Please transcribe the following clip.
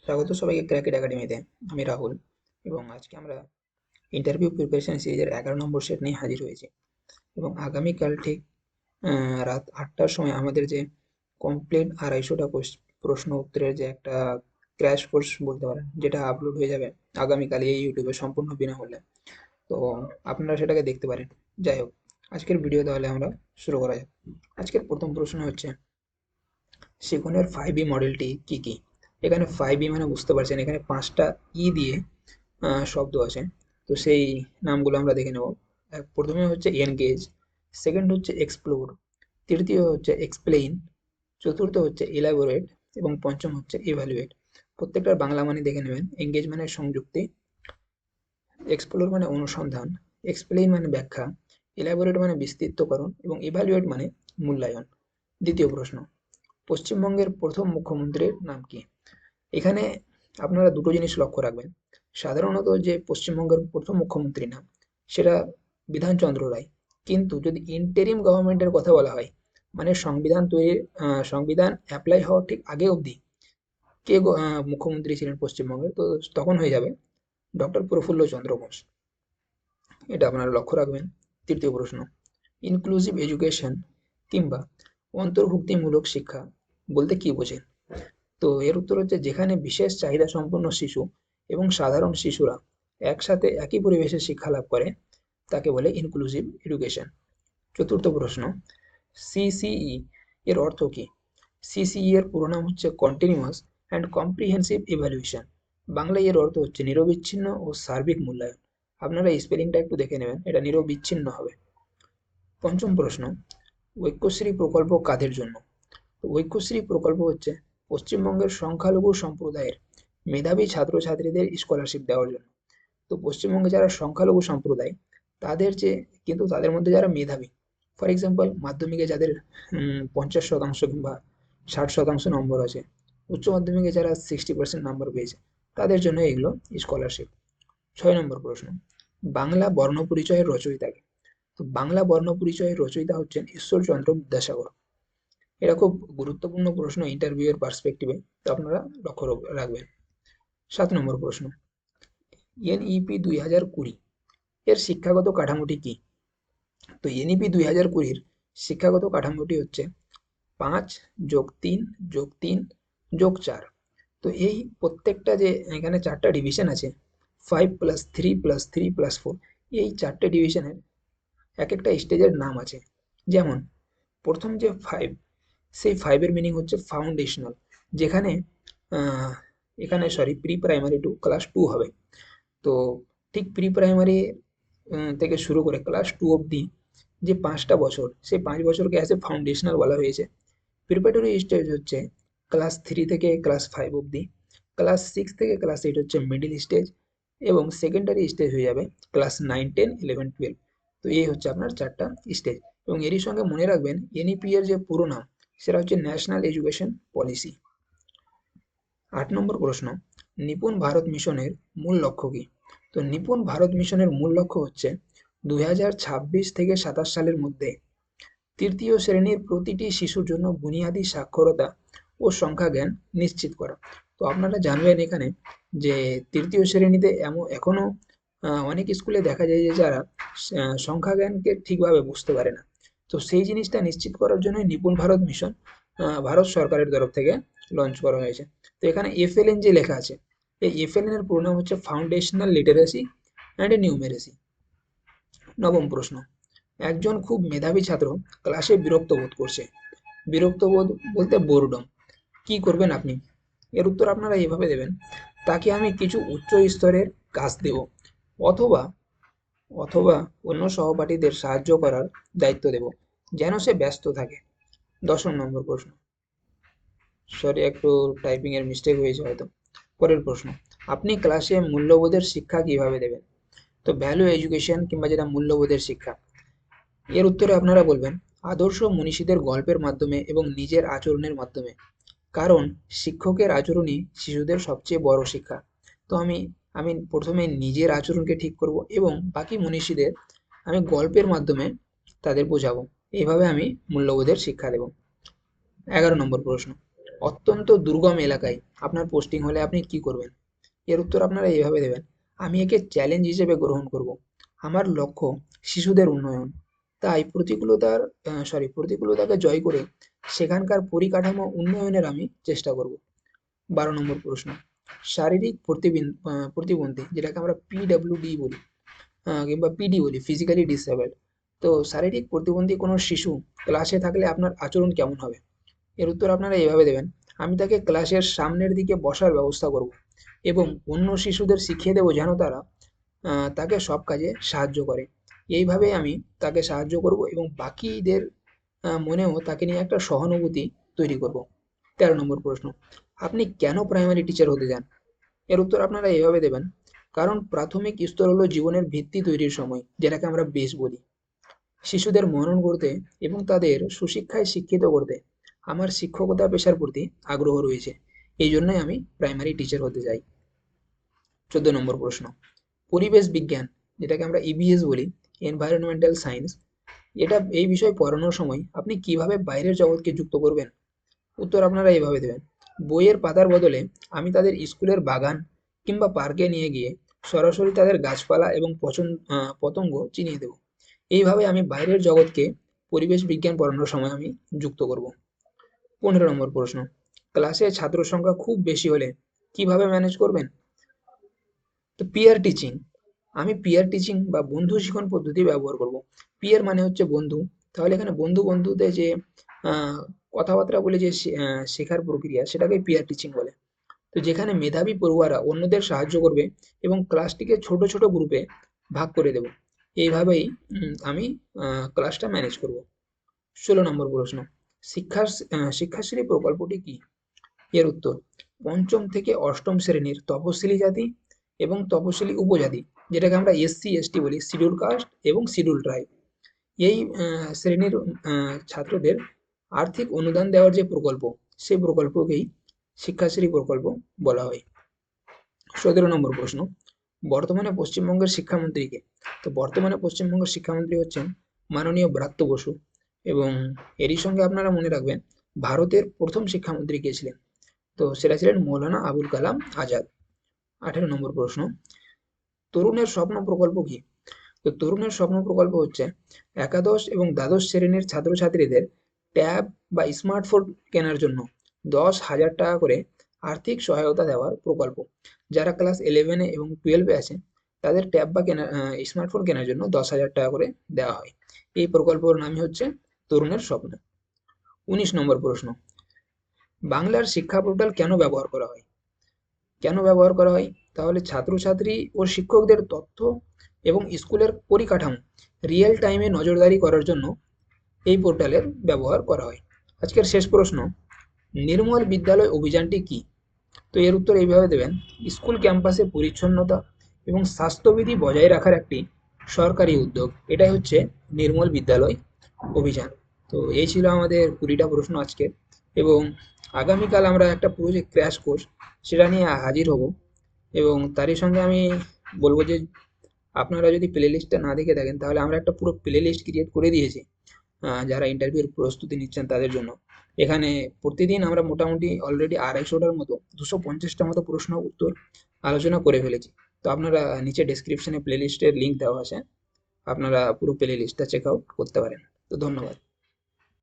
স্বাগত সবাইকে ক্র্যাকেট একাডেমিতে। আমি রাহুল এবং আজকে আমরা ইন্টারভিউ প্রিপারেশন সিরিজের 11 নম্বর সেট নিয়ে হাজির হয়েছি। এবং আগামীকাল ঠিক রাত 8টার সময় আমাদের যে কমপ্লিট 250টা প্রশ্ন উত্তরের যে একটা ক্র্যাশ কোর্স বলতে পারেন, যেটা আপলোড হয়ে যাবে আগামীকাল এই ইউটিউবে সম্পূর্ণ বিনামূল্যে। তো আপনারা সেটাকে দেখতে পারেন। যাই হোক, আজকের ভিডিও তাহলে আমরা শুরু করা যাক। আজকের প্রথম প্রশ্ন হচ্ছে, সেগুনের 5E মডেলটি কি কি? এখানে 5E মানে বুঝতে পারছেন, এখানে 5টা ই দিয়ে শব্দ আছে। তো সেই নামগুলো আমরা দেখে নেব। প্রথমে হচ্ছে এনগেজ, সেকেন্ড হচ্ছে এক্সপ্লোর, তৃতীয় হচ্ছে এক্সপ্লেইন, চতুর্থ হচ্ছে ইলাবোরেট এবং পঞ্চম হচ্ছে ইভ্যালুয়েট। প্রত্যেকটার বাংলা মানে দেখে নেবেন। এনগেজ মানে সংযুক্তি, এক্সপ্লোর মানে অনুসন্ধান, এক্সপ্লেইন মানে ব্যাখ্যা, ইলাবোরেট মানে বিস্তৃতকরণ এবং ইভ্যালুয়েট মানে মূল্যায়ন। দ্বিতীয় প্রশ্ন, পশ্চিমবঙ্গের প্রথম মুখ্যমন্ত্রীর নাম কি? এখানে আপনারা দুটো জিনিস লক্ষ্য রাখবেন। সাধারণত যে পশ্চিমবঙ্গের প্রথম মুখ্যমন্ত্রী নাম, সেটা বিধানচন্দ্র রায়। কিন্তু যদি ইন্টেরিম গভর্নমেন্টের কথা বলা হয়, মানে সংবিধান তৈরির সংবিধান অ্যাপ্লাই হওয়ার ঠিক আগে অবধি কে মুখ্যমন্ত্রী ছিলেন পশ্চিমবঙ্গের, তো তখন হয়ে যাবে ডক্টর প্রফুল্ল চন্দ্র ঘোষ। এটা আপনারা লক্ষ্য রাখবেন। তৃতীয় প্রশ্ন, ইনক্লুসিভ এডুকেশন কিংবা অন্তর্ভুক্তিমূলক শিক্ষা বলতে কি বোঝেন? তো এর উত্তর হচ্ছে, যেখানে বিশেষ চাহিদা সম্পন্ন শিশু এবং সাধারণ শিশুরা একসাথে একই পরিবেশে শিক্ষা লাভ করে, তাকে বলে ইনক্লুসিভ এডুকেশন। চতুর্থ প্রশ্ন, সিসিই এর অর্থ কি? সিসিই এর পুরো নাম হচ্ছে কন্টিনিউয়াস অ্যান্ড কম্প্রিহেন্সিভ ইভ্যালুয়েশন। বাংলায় এর অর্থ হচ্ছে নিরবিচ্ছিন্ন ও সার্বিক মূল্যায়ন। আপনারা এই স্পেলিংটা একটু দেখে নেবেন, এটা নিরবিচ্ছিন্ন হবে। পঞ্চম প্রশ্ন, ঐক্যশ্রী প্রকল্প কাদের জন্য? তো ঐক্যশ্রী প্রকল্প হচ্ছে পশ্চিমবঙ্গের সংখ্যালঘু সম্প্রদায়ের মেধাবী ছাত্রছাত্রীদের স্কলারশিপ দেওয়ার জন্য। তো পশ্চিমবঙ্গে যারা সংখ্যালঘু সম্প্রদায়, তাদের যে, কিন্তু তাদের মধ্যে যারা মেধাবী, ফর এক্সাম্পল মাধ্যমিকে যাদের 50% কিংবা 60% নম্বর আছে, উচ্চ মাধ্যমিকে যারা 60% নাম্বার পেয়েছে, তাদের জন্য এগুলো স্কলারশিপ। 6 নম্বর প্রশ্ন, বাংলা বর্ণপরিচয়ের রচয়িতাকে? তো বাংলা বর্ণপরিচয়ের রচয়িতা হচ্ছেন ঈশ্বরচন্দ্র বিদ্যাসাগর। এটা খুব গুরুত্বপূর্ণ প্রশ্ন ইন্টারভিউ এর পার্সপেক্টিভে, তো আপনারা লক্ষ্য রাখবেন। 7 নম্বর প্রশ্ন, এনইপি 2020 এর শিক্ষাগত কাঠামোটি কি? তো এনইপি 2020-র শিক্ষাগত কাঠামোটি হচ্ছে 5+3+3+4। তো এই প্রত্যেকটা যে এখানে 4টা ডিভিশন আছে, 5+3+3+4, এই 4টে ডিভিশনের এক একটা স্টেজের নাম আছে। যেমন প্রথম যে 5, সেই 5-এর মিনিং হচ্ছে ফাউন্ডেশনাল, যেখানে আহ, এখানে sorry pre primary to class 2 হবে। তো ঠিক প্রি প্রাইমারি থেকে শুরু করে ক্লাস 2 অবধি যে 5টা বছর, সেই 5 বছরকে অ্যাজ এ ফাউন্ডেশনাল বলা হয়েছে। প্রিপারেটরি স্টেজ হচ্ছে ক্লাস 3 থেকে ক্লাস 5 অবধি, ক্লাস 6 থেকে ক্লাস 8 হচ্ছে মিডিল স্টেজ, এবং সেকেন্ডারি স্টেজ হয়ে যাবে ক্লাস 9, 10, 11, 12। তো এই হচ্ছে আপনার 4টা স্টেজ। এবং এরই সঙ্গে মনে রাখবেন, এনইপি এর যে পুরো নাম, সেটা হচ্ছে ন্যাশনাল এডুকেশন পলিসি। 8 নম্বর প্রশ্ন, নিপুণ ভারত মিশনের মূল লক্ষ্য কি? তো নিপুণ ভারত মিশনের মূল লক্ষ্য হচ্ছে 2026 থেকে 27 সালের মধ্যে তৃতীয় শ্রেণীর প্রতিটি শিশুর জন্য বুনিয়াদী সাক্ষরতা ও সংখ্যা জ্ঞান নিশ্চিত করা। তো আপনারা জানবেন এখানে যে তৃতীয় শ্রেণীতে এখনো অনেক স্কুলে দেখা যায় যে যারা সংখ্যা জ্ঞানকে ঠিকভাবে বুঝতে পারে না। তো সেই জিনিসটা নিশ্চিত করার জন্য নিপুণ ভারত মিশন ভারত সরকারের তরফ থেকে লঞ্চ করা হয়েছে। তো এখানে এফএলএন যে লেখা আছে, এই এফএলএন এর পুরো নাম হচ্ছে ফাউন্ডেশনাল লিটারেসি অ্যান্ড নিউমেরেসি। 9ম প্রশ্ন, একজন খুব মেধাবী ছাত্র ক্লাসে বিরক্ত বোধ করছে। বিরক্ত বোধ বলতে বোরডম। কি করবেন আপনি? এর উত্তর আপনারা এভাবে দেবেন, তাকে আমি কিছু উচ্চ স্তরের কাজ দেব, অথবা অথবা অন্য সহপাঠীদের সাহায্য করার দায়িত্ব দেব, যেন সে ব্যস্ত থাকে। 10 নম্বর প্রশ্ন, সরি একটু টাইপিং এর মিস্টেক হয়েছে হয়তো। পরের প্রশ্ন, আপনি ক্লাসে মূল্যবোধের শিক্ষা কিভাবে দেবেন? তো ভ্যালু এডুকেশন কিংবা যেটা মূল্যবোধের শিক্ষা, এর উত্তরে আপনারা বলবেন, আদর্শ মনীষীদের গল্পের মাধ্যমে এবং নিজের আচরণের মাধ্যমে। কারণ শিক্ষকের আচরণই শিশুদের সবচেয়ে বড় শিক্ষা। তো আমি আমি প্রথমে নিজের আচরণকে ঠিক করব এবং বাকি মনীষীদের আমি গল্পের মাধ্যমে তাদের বোঝাবো। এইভাবে আমি মূল্যবোধের শিক্ষা দেব। 11 নম্বর প্রশ্ন, অত্যন্ত দুর্গম এলাকায় আপনার পোস্টিং হলে আপনি কি করবেন? এর উত্তর আপনারা এইভাবে দেবেন: আমি একে চ্যালেঞ্জ হিসেবে গ্রহণ করব। আমার লক্ষ্য শিশুদের উন্নয়ন। তাই প্রতিকূলতাকে জয় করে সেখানকার পরিকাঠামো উন্নয়নের আমি চেষ্টা করব। 12 নম্বর প্রশ্ন, শারীরিক প্রতিবন্ধী, যেটাকে আমরা পিডব্লিউডি বলি, কিংবা পিডি বলি, ফিজিক্যালি ডিসেবলড। তো শারীরিক প্রতিবন্ধী কোনো শিশু ক্লাসে থাকলে আপনার আচরণ কেমন হবে? এর উত্তর আপনারা এইভাবে দেবেন: আমি তাকে ক্লাসের সামনের দিকে বসার ব্যবস্থা করব এবং অন্য শিশুদের শিখিয়ে দেবো যেন তারা তাকে সব কাজে সাহায্য করে। এইভাবেই আমি তাকে সাহায্য করব এবং বাকিদের মনেও তাকে নিয়ে একটা সহানুভূতি তৈরি করব। 13 নম্বর প্রশ্ন, আপনি কেন প্রাইমারি টিচার হতে চান? এর উত্তর আপনারা এইভাবে দেবেন: কারণ প্রাথমিক স্তর হলো জীবনের ভিত্তি তৈরির সময়, যেটাকে আমরা বেস বলি। শিশুদের মনন করতে এবং তাদের সুশিক্ষায় শিক্ষিত করতে আমার শিক্ষকতা পেশার প্রতি আগ্রহ রয়েছে। এই জন্যই আমি প্রাইমারি টিচার হতে চাই। 14 নম্বর প্রশ্ন, পরিবেশ বিজ্ঞান, যেটাকে আমরা ইবিএস বলি, এনভায়রনমেন্টাল সায়েন্স, এই বিষয় পড়ানোর সময় আপনি কিভাবে বাইরের জগৎকে যুক্ত করবেন? উত্তর আপনারা এইভাবে দেবেন: বইয়ের পাতার বদলে আমি তাদের স্কুলের বাগান কিংবা পার্কে নিয়ে গিয়ে সরাসরি তাদের গাছপালা এবং পতঙ্গ চিনিয়ে দেব। এইভাবে আমি বাইরের জগৎকে পরিবেশ বিজ্ঞান পড়ানোর সময় আমি যুক্ত করব। 15 নম্বর প্রশ্ন, ক্লাসে ছাত্র সংখ্যা খুব বেশি হলে কিভাবে ম্যানেজ করবেন? তো পিয়ার টিচিং, আমি পিয়ার টিচিং বা বন্ধু শিখন পদ্ধতি ব্যবহার করব। পিয়ার মানে হচ্ছে বন্ধু, তাহলে এখানে বন্ধু বন্ধুতে যে আহ, কথাবার্তা বলে যে শেখার প্রক্রিয়া, সেটাকে পিয়ার টিচিং বলে। তো যেখানে মেধাবী পড়ুয়ারা অন্যদের সাহায্য করবে এবং ক্লাসটিকে ছোট ছোট গ্রুপে ভাগ করে দেব। এইভাবেই আমি ক্লাসটা ম্যানেজ করব। 16 নম্বর প্রশ্ন, শিক্ষাশ্রী প্রকল্পটি কি? এর উত্তর: পঞ্চম থেকে অষ্টম শ্রেণীর তপশিলি জাতি এবং তপশিলি উপজাতি, যেটাকে আমরা এসসি এসটি বলি, শিডিউল কাস্ট এবং শিডিউল ট্রাইব, এই শ্রেণীর ছাত্রদের আর্থিক অনুদান দেওয়ার যে প্রকল্প, সেই প্রকল্পকেই শিক্ষাশ্রী প্রকল্প বলা হয়। 17 নম্বর প্রশ্ন, বর্তমানে পশ্চিমবঙ্গের শিক্ষামন্ত্রীকে? তো বর্তমানে পশ্চিমবঙ্গের শিক্ষামন্ত্রী হচ্ছেন মাননীয় ব্রাত্য বসু, এবং এরই সঙ্গে আপনারা মনে রাখবেন ভারতের প্রথম শিক্ষামন্ত্রী কে ছিলেন? তো সেটা ছিলেন মৌলানা আবুল কালাম আজাদ। 18 নম্বর প্রশ্ন, তরুণের স্বপ্ন প্রকল্প কি? তো তরুণের স্বপ্ন প্রকল্প হচ্ছে একাদশ এবং দ্বাদশ শ্রেণীর ছাত্রছাত্রীদের ট্যাব বা স্মার্টফোন কেনার জন্য 10,000 টাকা করে আর্থিক সহায়তা দেওয়ার প্রকল্প। যারা ক্লাস 11-এ এবং 12-এ আছে তাদের ট্যাব বা স্মার্টফোন কেনার জন্য 10,000 টাকা করে দেওয়া হয়। এই প্রকল্পের নামই হচ্ছে তরুণের স্বপ্ন। 19 নম্বর প্রশ্ন, বাংলার শিক্ষা পোর্টাল কেন ব্যবহার করা হয়? কেন ব্যবহার করা হয়? তাহলে ছাত্রছাত্রী ও শিক্ষকদের তথ্য এবং স্কুলের পরিকাঠামো রিয়েল টাইমে নজরদারি করার জন্য এই পোর্টালের ব্যবহার করা হয়। আজকের শেষ প্রশ্ন, নির্মল বিদ্যালয় অভিযানটি কি? তো এর উত্তর এইভাবে দেবেন: স্কুল ক্যাম্পাসে পরিচ্ছন্নতা এবং স্বাস্থ্যবিধি বজায় রাখার একটি সরকারি উদ্যোগ। এটাই হচ্ছে নির্মল বিদ্যালয় অভিযান। তো এই ছিল আমাদের 20টা প্রশ্ন আজকে, এবং আগামীকাল আমরা একটা পুরো যে ক্র্যাশ কোর্স, সেটা নিয়ে হাজির হব। এবং তারই সঙ্গে আমি বলবো যে আপনারা যদি প্লে লিস্টটা না দেখে থাকেন, তাহলে আমরা একটা পুরো প্লে লিস্ট ক্রিয়েট করে দিয়েছি যারা ইন্টারভিউর প্রস্তুতি নিচ্ছেন তাদের জন্য। এখানে প্রতিদিন আমরা মোটামুটি অলরেডি 250টার মতো, 250টা মতো প্রশ্ন উত্তর আলোচনা করে ফেলেছি। তো আপনারা নিচে ডেসক্রিপশনে প্লে লিস্টের লিঙ্ক দেওয়া আছে, আপনারা পুরো প্লে লিস্টটা চেক আউট করতে পারেন। তো ধন্যবাদ।